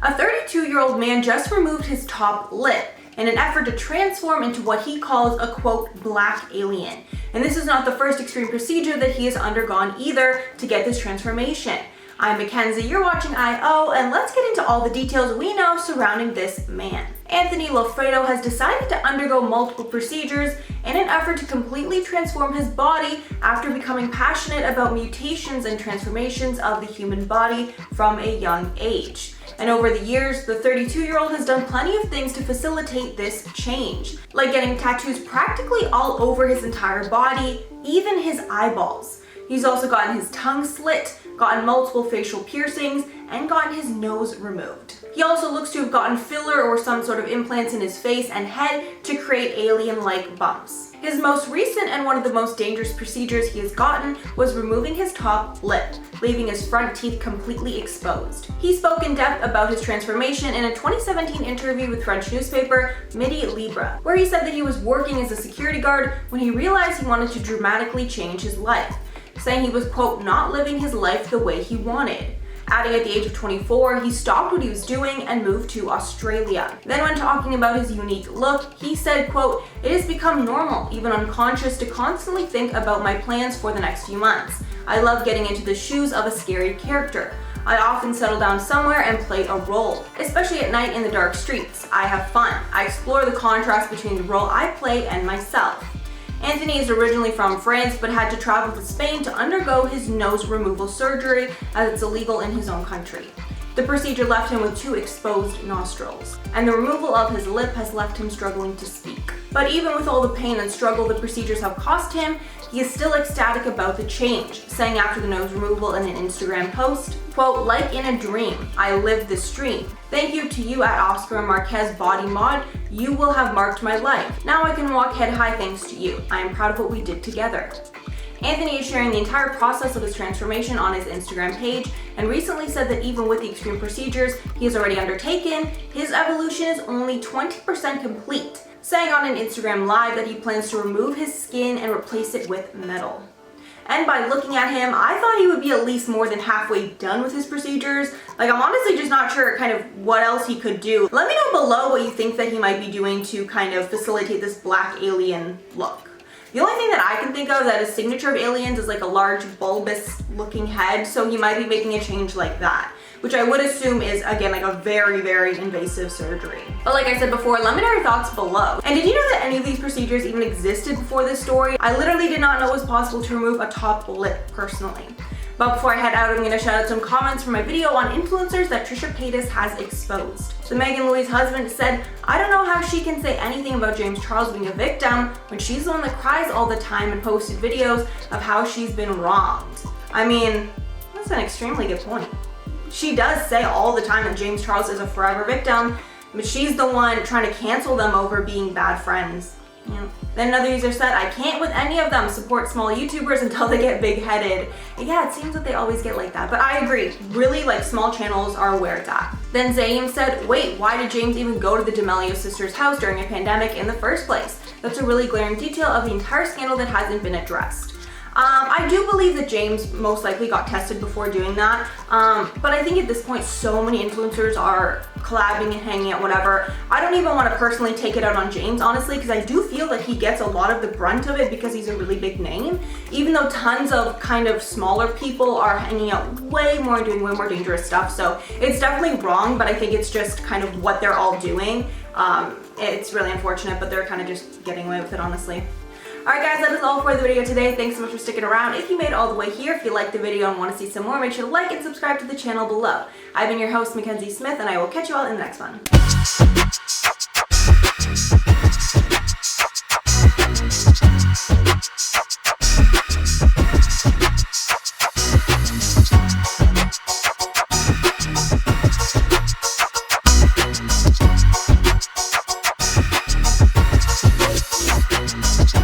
A 32-year-old man just removed his top lip in an effort to transform into what he calls a quote, black alien. And this is not the first extreme procedure that he has undergone either to get this transformation. I'm Mackenzie, you're watching I.O., and let's get into all the details we know surrounding this man. Anthony Loffredo has decided to undergo multiple procedures in an effort to completely transform his body after becoming passionate about mutations and transformations of the human body from a young age. And over the years, the 32-year-old has done plenty of things to facilitate this change, like getting tattoos practically all over his entire body, even his eyeballs. He's also gotten his tongue slit, gotten multiple facial piercings, and gotten his nose removed. He also looks to have gotten filler or some sort of implants in his face and head to create alien-like bumps. His most recent and one of the most dangerous procedures he has gotten was removing his top lip, leaving his front teeth completely exposed. He spoke in depth about his transformation in a 2017 interview with French newspaper Midi Libre, where he said that he was working as a security guard when he realized he wanted to dramatically change his life, saying he was, quote, not living his life the way he wanted. Adding at the age of 24, he stopped what he was doing and moved to Australia. Then when talking about his unique look, he said, quote, it has become normal, even unconscious, to constantly think about my plans for the next few months. I love getting into the shoes of a scary character. I often settle down somewhere and play a role, especially at night in the dark streets. I have fun. I explore the contrast between the role I play and myself. Anthony is originally from France but had to travel to Spain to undergo his nose removal surgery as it's illegal in his own country. The procedure left him with 2 exposed nostrils, and the removal of his lip has left him struggling to speak. But even with all the pain and struggle the procedures have cost him, he is still ecstatic about the change, saying after the nose removal in an Instagram post, quote, like in a dream, I lived this dream. Thank you to you at Oscar Marquez Body Mod, you will have marked my life. Now I can walk head high thanks to you. I am proud of what we did together. Anthony is sharing the entire process of his transformation on his Instagram page and recently said that even with the extreme procedures he has already undertaken, his evolution is only 20% complete, saying on an Instagram live that he plans to remove his skin and replace it with metal. And by looking at him, I thought he would be at least more than halfway done with his procedures. Like, I'm honestly just not sure kind of what else he could do. Let me know below what you think that he might be doing to kind of facilitate this black alien look. The only thing that I can think of that is signature of aliens is like a large bulbous looking head, so he might be making a change like that, which I would assume is, again, like a very, very invasive surgery. But like I said before, let me know your thoughts below. And did you know that any of these procedures even existed before this story? I literally did not know it was possible to remove a top lip personally. But before I head out, I'm gonna shout out some comments from my video on influencers that Trisha Paytas has exposed. So Megan Louie's husband said, I don't know how she can say anything about James Charles being a victim when she's the one that cries all the time and posted videos of how she's been wronged. I mean, that's an extremely good point. She does say all the time that James Charles is a forever victim, but she's the one trying to cancel them over being bad friends. Yeah. Then another user said, I can't with any of them support small YouTubers until they get big-headed. Yeah, it seems that they always get like that, but I agree. Really, like, small channels are where it's at. Then Zaym said, wait, why did James even go to the D'Amelio sisters' house during a pandemic in the first place? That's a really glaring detail of the entire scandal that hasn't been addressed. I do believe that James most likely got tested before doing that, but I think at this point so many influencers are collabing and hanging out, whatever. I don't even want to personally take it out on James, honestly, because I do feel that he gets a lot of the brunt of it because he's a really big name, even though tons of kind of smaller people are hanging out way more and doing way more dangerous stuff. So it's definitely wrong, but I think it's just kind of what they're all doing. It's really unfortunate, but they're kind of just getting away with it, honestly. Alright guys, that is all for the video today. Thanks so much for sticking around. If you made it all the way here, if you liked the video and want to see some more, make sure to like and subscribe to the channel below. I've been your host, Mackenzie Smith, and I will catch you all in the next one.